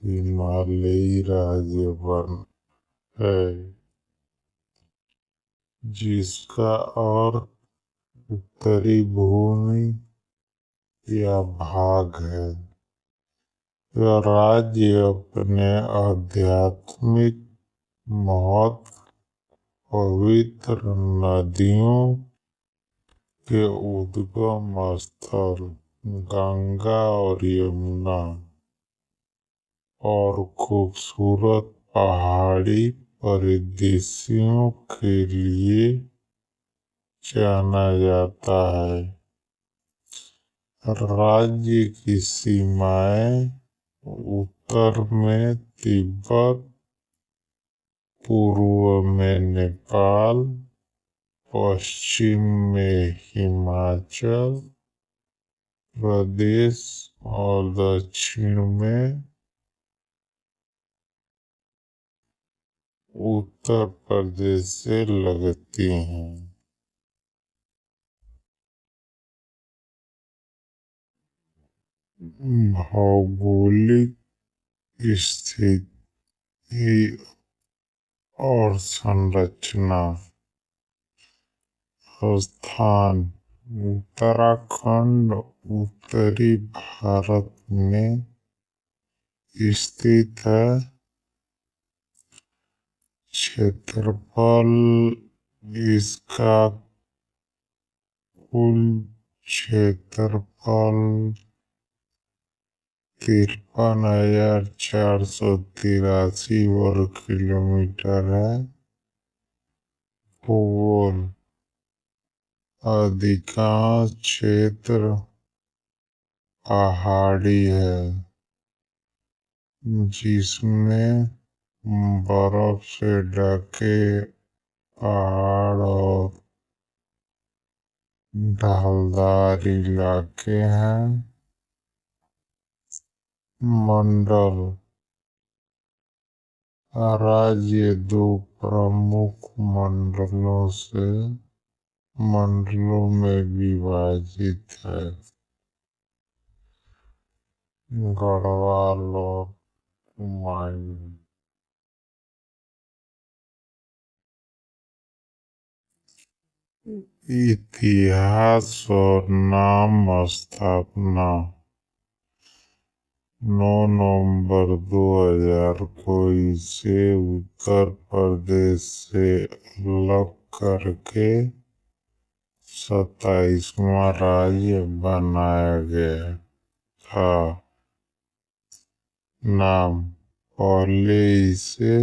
हिमालयी राज्य वन है, जिसका अर्थ उत्तरी भूमि या भाग है। यह राज्य अपने आध्यात्मिक महत्व, पवित्र नदियों के उद्गम स्थल गंगा और यमुना और खूबसूरत पहाड़ी परिदृश्यों के लिए जाना जाता है। राज्य की सीमाएं उत्तर में तिब्बत, पूर्व में नेपाल, पश्चिम में हिमाचल प्रदेश और दक्षिण में उत्तर प्रदेश से लगती हैं। भौगोलिक स्थिति और संरचना। स्थान उत्तराखंड उत्तरी भारत में स्थित है। क्षेत्रफल इसका कुल क्षेत्रफल 53,483 वर्ग किलोमीटर है। भूगोल अधिकांश क्षेत्र पहाड़ी है, जिसमें बर्फ से ढके पहाड़ और ढालदार इलाके हैं। मंडल राज्य दो प्रमुख मंडलों में विभाजित है, गढ़वाल और कुमायूं। इतिहास और नाम स्थापना 9 नवंबर 2000 को इसे उत्तर प्रदेश से अलग करके 27वां राज्य बनाया गया था। नाम पहले इसे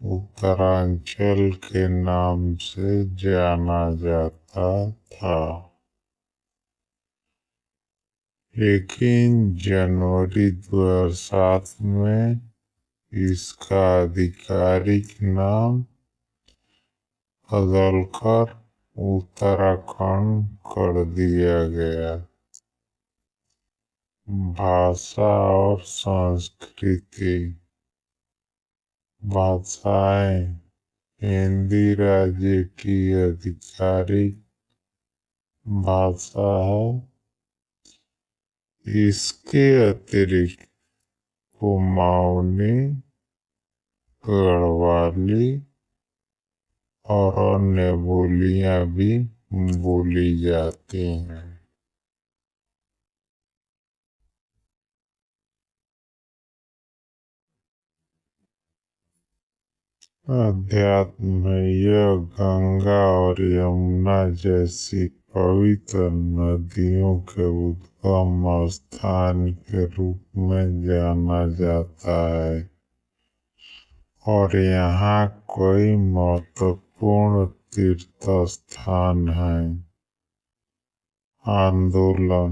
उत्तरांचल के नाम से जाना जाता था, लेकिन जनवरी 2007 में इसका आधिकारिक नाम बदलकर उत्तराखंड कर दिया गया। भाषा और संस्कृति। भाषाएं हिंदी राज्य की आधिकारिक भाषा है। इसके अतिरिक्त कुमाऊनी, गढ़वाली और अन्य बोलियां भी बोली जाती हैं। अध्यात्म यह गंगा और यमुना जैसी पवित्र नदियों के उद्गम स्थान के रूप में जाना जाता है और यहाँ कई महत्वपूर्ण तीर्थ स्थान हैं। आंदोलन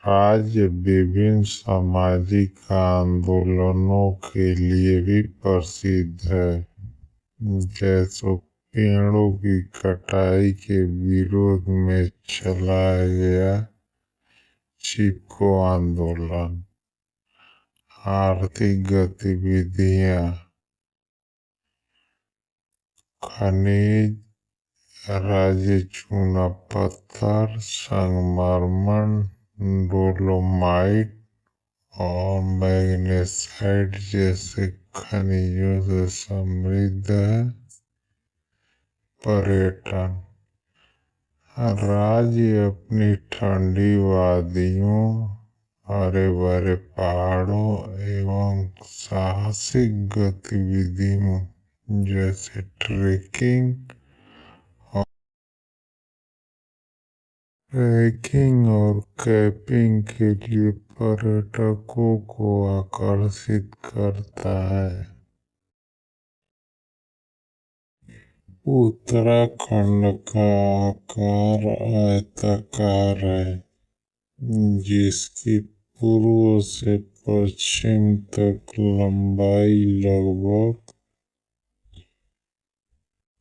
राज्य विभिन्न सामाजिक आंदोलनों के लिए भी प्रसिद्ध है, जैसे पेड़ों की कटाई के विरोध में चलाया गया चिपको आंदोलन। आर्थिक गतिविधियां खनिज राज्य चूना पत्थर, संगमरमर, डोलोमाइट और मैग्नेसाइट जैसे खनिजों से समृद्ध है। पर्यटन राज्य अपनी ठंडी वादियों, हरे भरे पहाड़ों एवं साहसिक गतिविधियों जैसे ट्रैकिंग और कैंपिंग के लिए पर्यटकों को आकर्षित करता है। उत्तराखंड का आकार आयताकार है, जिसकी पूर्व से पश्चिम तक लंबाई लगभग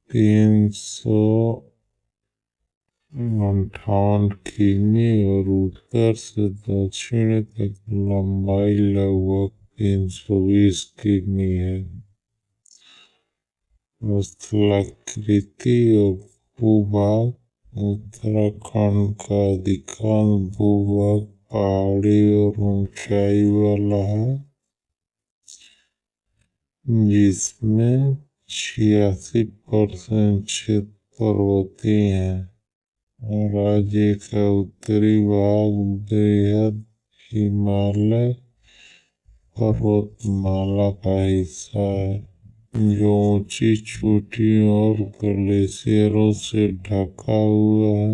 358 किमी और उत्तर से दक्षिण तक लंबाई लगभग 320 किमी है। स्थलाकृति और भूभाग उत्तराखंड का अधिकांश भूभाग पहाड़ी और ऊंचाई वाला है, जिसमें 86% क्षेत्र पर्वतीय है। राज्य का उत्तरी भाग बृहद हिमालय पर्वतमाला का हिस्सा है, जो ऊंची चोटियों और ग्लेशियरों से ढका हुआ है।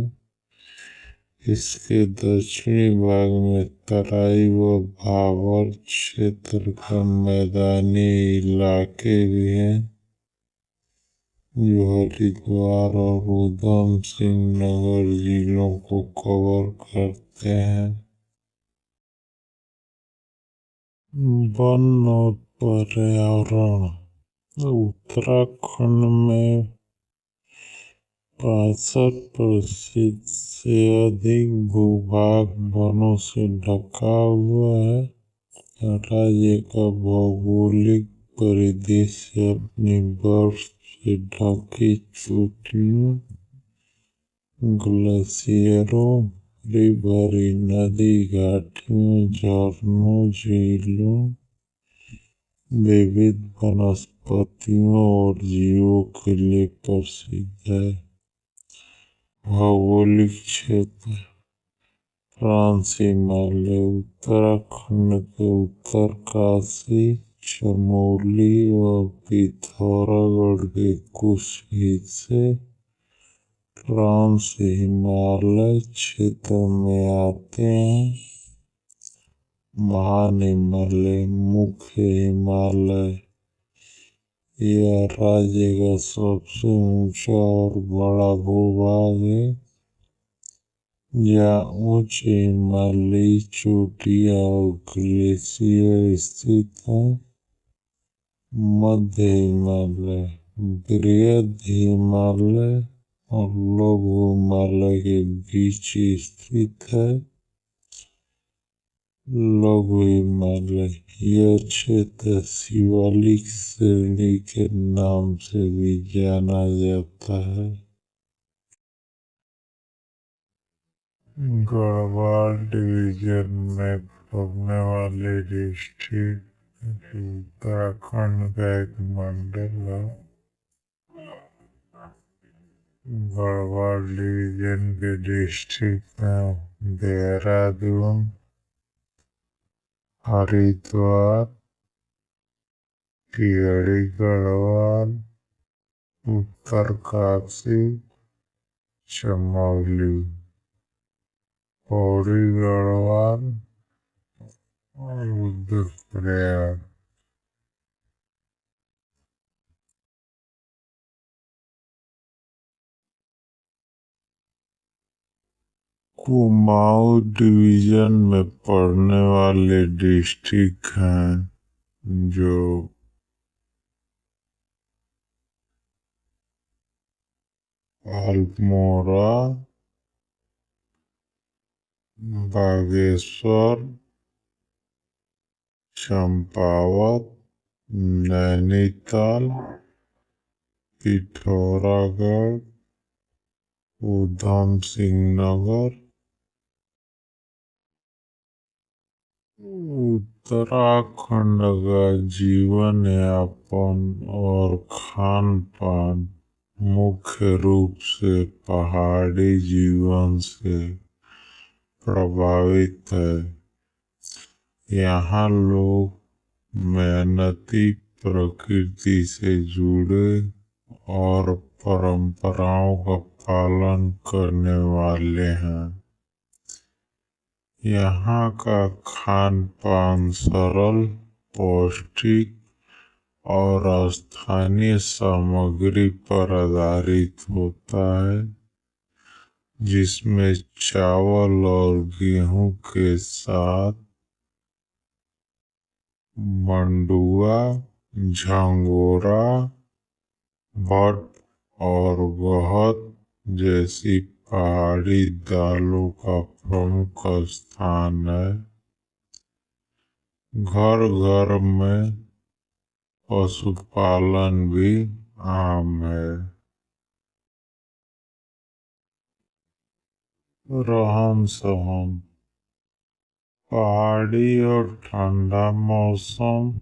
इसके दक्षिणी भाग में तराई व भाबर क्षेत्र का मैदानी इलाके भी हैं, जो हरिद्वार और उधम सिंह नगर जिलों को कवर करते हैं। वन और पर्यावरण उत्तराखंड में 65% से अधिक भूभाग वनों से ढका हुआ है। राज्य का भौगोलिक परिदृश्य अपनी बर्फ से ढकी चोटियों, ग्लेशियरों, हरी भरी नदी घाटियों, झरनों, झीलों, विविध वनस्पतियों और जीवों के लिए प्रसिद्ध है। भौगोलिक क्षेत्र ट्रांस हिमालय उत्तराखंड के उत्तरकाशी, चमोली व पिथौरागढ़ के कुछ हिस्से ट्रांस हिमालय क्षेत्र में आते हैं। महान हिमालय मुख्य हिमालय यह राज्य का सबसे ऊंचा और बड़ा भूभाग है, जहाँ उच्च हिमालयी चोटियाँ और ग्लेशियर स्थित हैं। मध्य हिमालय बृहद हिमालय और लघु हिमालय के बीच स्थित है। लघु हिमालय यह क्षेत्र शिवालिक श्रेणी के नाम से भी जाना जाता है। गढ़वाल डिवीजन में पड़ने वाले डिस्ट्रिक्ट उत्तराखंड का एक मंडल है। गढ़वाल डिवीजन के डिस्ट्रिक्ट में देहरादून, हरिद्वार, टिहरी गढ़वाल, उत्तरकाशी, चमोली, पौड़ी गढ़वाल और रुद्रप्रयाग। कुमाऊं डिवीजन में पड़ने वाले डिस्ट्रिक्ट हैं जो अल्मोड़ा, बागेश्वर, चंपावत, नैनीताल, पिथौरागढ़, उधम सिंह नगर, उत्तराखंड का जीवन यापन और खान पान मुख्य रूप से पहाड़ी जीवन से प्रभावित है। यहाँ लोग मेहनती, प्रकृति से जुड़े और परंपराओं का पालन करने वाले हैं। यहाँ का खान पान सरल, पौष्टिक और स्थानीय सामग्री पर आधारित होता है, जिसमें चावल और गेहूं के साथ मंडुआ, झंगोरा, भट्ट और गहत जैसी पहाड़ी दालों का प्रमुख स्थान है। घर घर में पशुपालन भी आम है। रहन सहन पहाड़ी और ठंडा मौसम।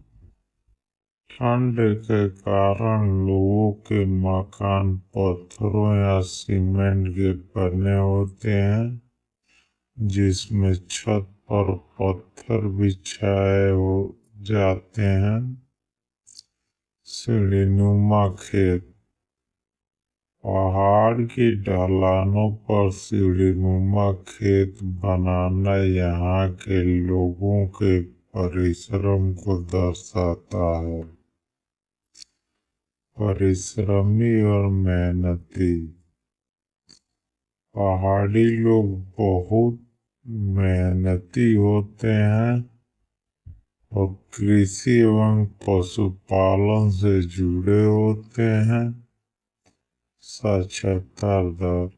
ठंड के कारण लोगों के मकान पत्थरों या सीमेंट के बने होते हैं, जिसमें छत पर पत्थर बिछाए हो जाते हैं। सीढ़ीनुमा खेत पहाड़ की ढलानों पर सीढ़ीनुमा खेत बनाना यहाँ के लोगों के परिश्रम को दर्शाता है। परिश्रमी और मेहनती पहाड़ी लोग बहुत मेहनती होते हैं और कृषि एवं पशुपालन से जुड़े होते हैं। साक्षरता दर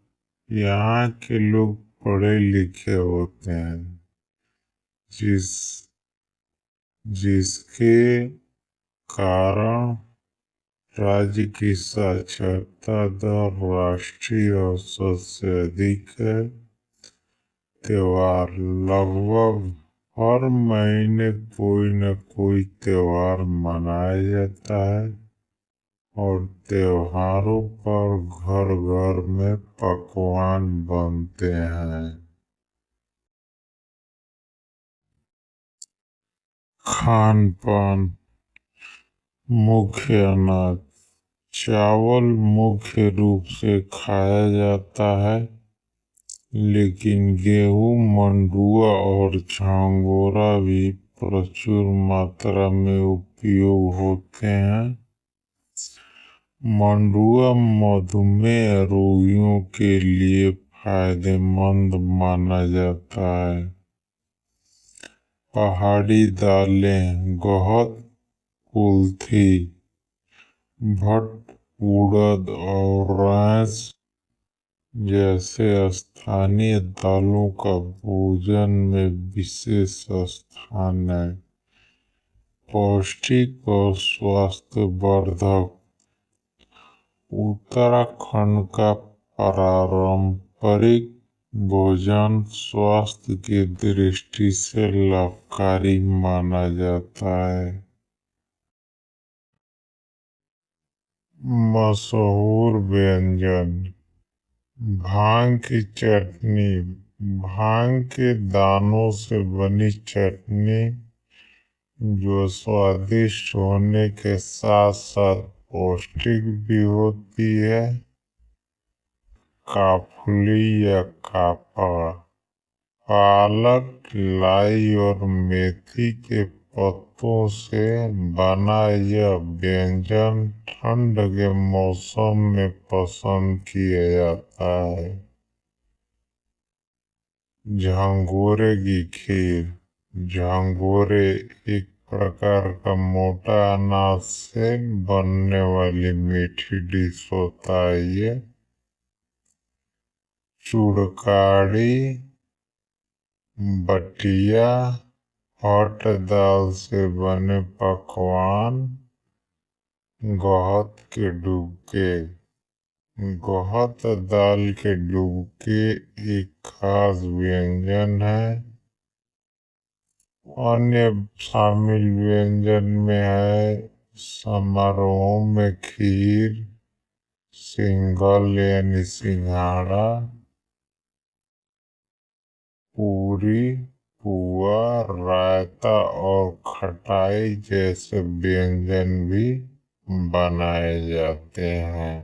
यहाँ के लोग पढ़े लिखे होते हैं, जिसके कारण राज्य की साक्षरता दर राष्ट्रीय औसत से अधिक है। त्योहार लगभग हर महीने कोई न कोई त्योहार मनाया जाता है और त्योहारों पर घर घर में पकवान बनते हैं। खान पान मुख्य अनाज चावल मुख्य रूप से खाया जाता है, लेकिन गेहूं, मंडुआ और झंगोरा भी प्रचुर मात्रा में उपयोग होते हैं। मंडुआ मधुमेह रोगियों के लिए फायदेमंद माना जाता है। पहाड़ी दालें गहत, कुल्थी, भट्ट, उड़द और रैंच जैसे स्थानीय दालों का भोजन में विशेष स्थान है। पौष्टिक और स्वास्थ्यवर्धक उत्तराखंड का पारंपरिक भोजन स्वास्थ्य की दृष्टि से लाभकारी माना जाता है। मशहूर व्यंजन भांग की चटनी भांग के दानों से बनी चटनी, जो स्वादिष्ट होने के साथ साथ पौष्टिक भी होती है। काफली या कापा पालक, लाई और मेथी के पत्तों से बना यह व्यंजन ठंड के मौसम में पसंद किया जाता है। झंगोरे की खीर झंगोरे एक प्रकार का मोटा अनाज से बनने वाली मीठी डिश होता है। ये चुड़काड़ी बटिया हट दाल से बने पकवान, गहत के डुबके गहत दाल के डुबके एक खास व्यंजन है। अन्य शामिल व्यंजन में है समारोह में खीर, सिंघल यानी सिंघाड़ा, पूरी, पुआ, रायता और खटाई जैसे व्यंजन भी बनाए जाते हैं।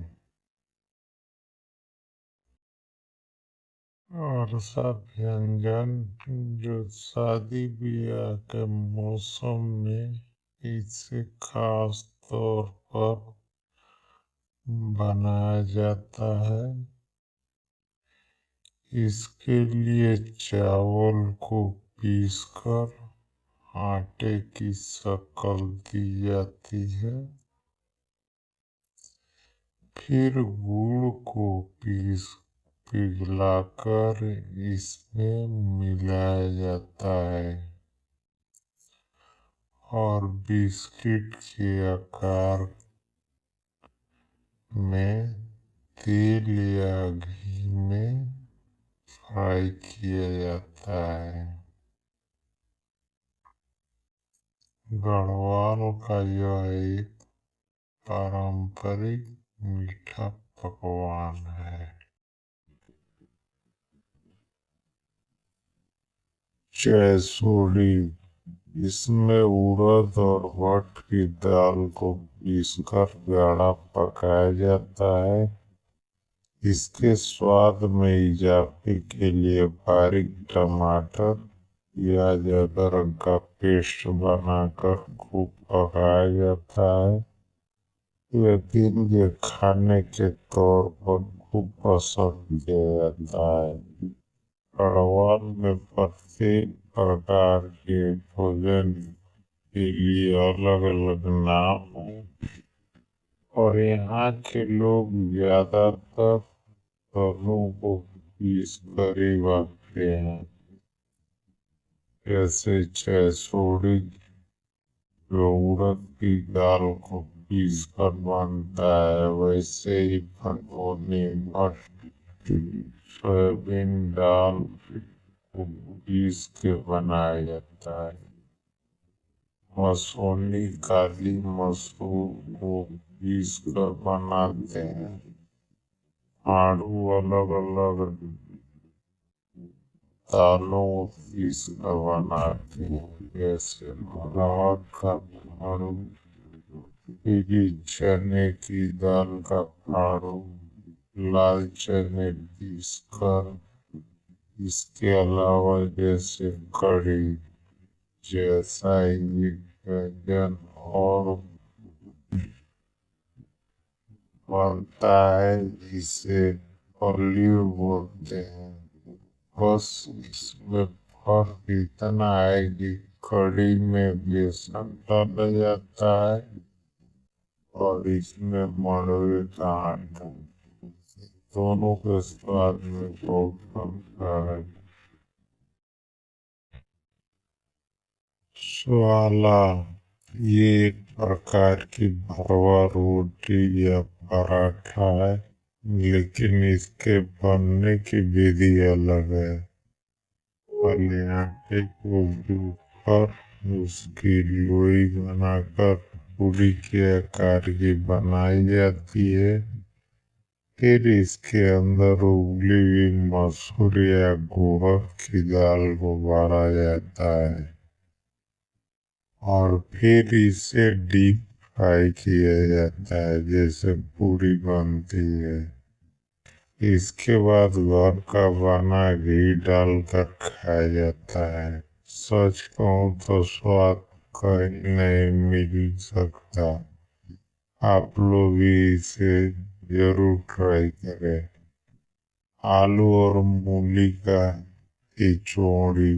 और सब व्यंजन जो शादी ब्याह के मौसम में इसे खास तौर पर बनाया जाता है। इसके लिए चावल को पीसकर आटे की शक्ल दी जाती है, फिर गुड़ को पिघलाकर इसमें मिलाया जाता है और बिस्किट के आकार में तेल या घी में फ्राई किया जाता है। गढ़वाल का यह एक पारंपरिक मीठा पकवान है। चैसुड़ी, इसमें उड़द और भट की दाल को पीसकर गाढ़ा पकाया जाता है। इसके स्वाद में इजाफे के लिए बारीक टमाटर, प्याज, अदरक का पेस्ट बनाकर खूब पकाया जाता है। लेकिन ये खाने के तौर पर खूब पसंद किया जाता है। गढ़वाल में प्रत्येक प्रकार के भोजन के लिए अलग अलग नाम है और यहाँ के लोग ज्यादातर फलों को पीसकर ही बनाते हैं। जैसे चैसुड़ी जो उड़द की दाल को पीसकर बनता है, वैसे ही भगोनी भट सोयाबीन दाल को पीस के बनाया जाता है। मसूनी काली मसूर को पीस कर बनाते हैं। आड़ू अलग अलग दालों को पीस कर बनाते हैं, जैसे अरहर का आड़ू, पीली चने की दाल का आड़ू, लाल चने पीसकर। इसके अलावा जैसे कढ़ी जैसा ही व्यंजन और बनता है जिसे फलियों बोलते हैं। बस इसमें फर्क इतना है कि कढ़ी में बेसन डाला जाता है और इसमें मंडुवे का आटा। दोनों के स्वाद में बहुत अंतर है। स्वाला, ये एक प्रकार की भरवा रोटी या पराठा है, लेकिन इसके बनने की विधि अलग है। पहले आटे को गूंथकर उसकी लोई बनाकर पूरी के आकार की बनाई जाती है। फिर इसके अंदर उबली हुई मसूर या उड़द की दाल को भरा जाता है और फिर इसे डीप फ्राई किया जाता है जैसे पूरी बनती है। इसके बाद घर का बना घी डालकर खाया जाता है। सच कहूँ तो स्वाद कहीं नहीं मिल सकता। आप लोग भी इसे जरूर ट्राई करें। आलू और मूली का खिचड़ी,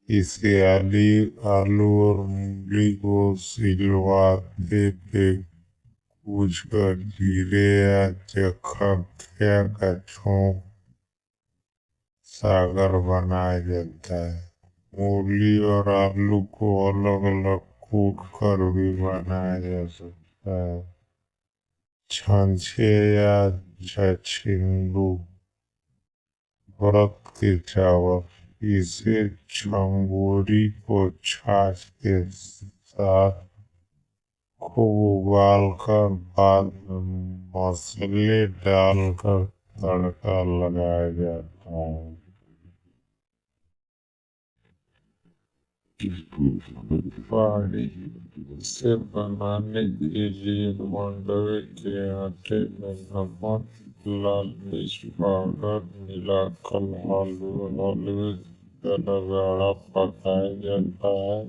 इसे आलू और मूली को सिलवाते पे कूचकर जीरे या चरखिया का छोंक सागर बनाया जाता है। मूली और आलू को अलग अलग कूट कर भी बनाया जा सकता है। छंछे या छछिंदू, उड़द के चावल, इसे झंगोरी को छाछ के साथ खूब उबालकर बाद में मसाले डालकर तड़का लगाया जाता है। पहाड़ी से बनाने के लिए मंडवे के आटे में नमक, लाल मिर्च पाउडर मिलाकर हलवे की तरह गाढ़ा पकाया जाता है।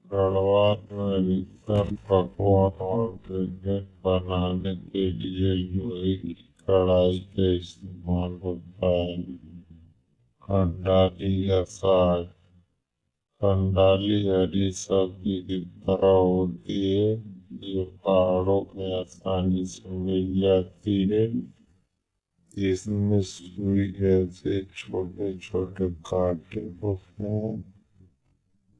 गढ़वाल में अधिकतर पकवान और व्यंजन बनाने के लिए लोहे की कढ़ाई का इस्तेमाल होता है। कंडाली या साग। कंडाली हरी सब्जी की तरह होती है जो पहाड़ों में आसानी से मिल जाती है। इसमें सुई जैसे छोटे छोटे कांटे होते हैं।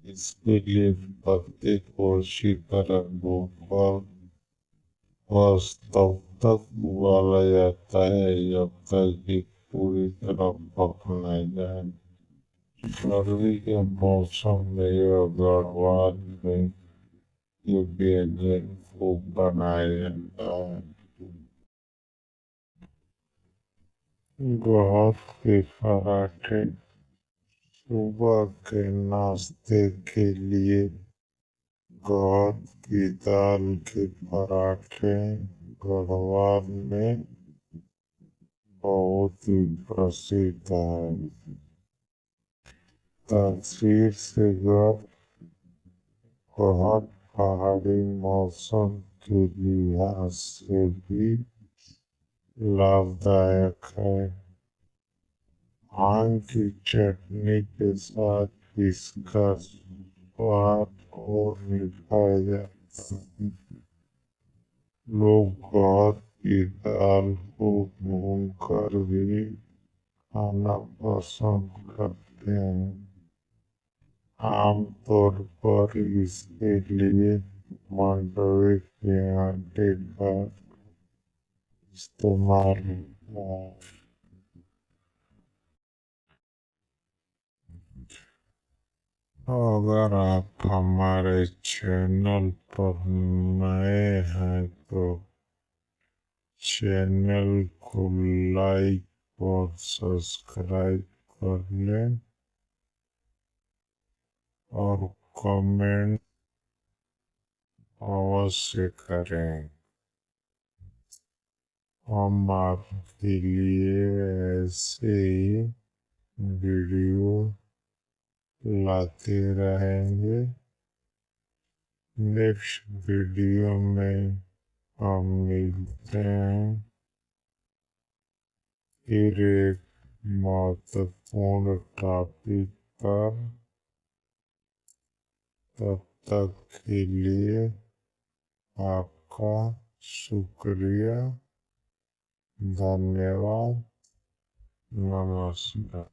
इसके लिए पत्ते को अच्छी तरह धोकर बस तब तक उबाला जाता है जब तक कि पूरी तरह पक न जाए। सर्दी के मौसम में यह गढ़वाल में ये व्यंजन खूब बनाया जाता है। गहत के पराठे। सुबह के नाश्ते के लिए गहत की दाल के पराठे गढ़वाल में बहुत ही प्रसिद्ध है। तासीर से गहत पहाड़ी मौसम के लिहाज से भी लाभदायक है। आम की चटनी के साथ इसका स्वाद और निखार जाता है। लोग गहत की दाल को भूनकर भी खाना पसंद करते हैं। आमतौर पर इसके लिए मंडवे के आटे का इस्तेमाल होता है। अगर आप हमारे चैनल पर नए हैं तो चैनल को लाइक और सब्सक्राइब कर लें और कमेंट अवश्य करें। हम आपके लिए ऐसे ही वीडियो लाते रहेंगे। नेक्स्ट वीडियो में हम मिलते हैं फिर एक महत्वपूर्ण टॉपिक पर। तब तक के लिए आपका शुक्रिया, धन्यवाद, नमस्कार।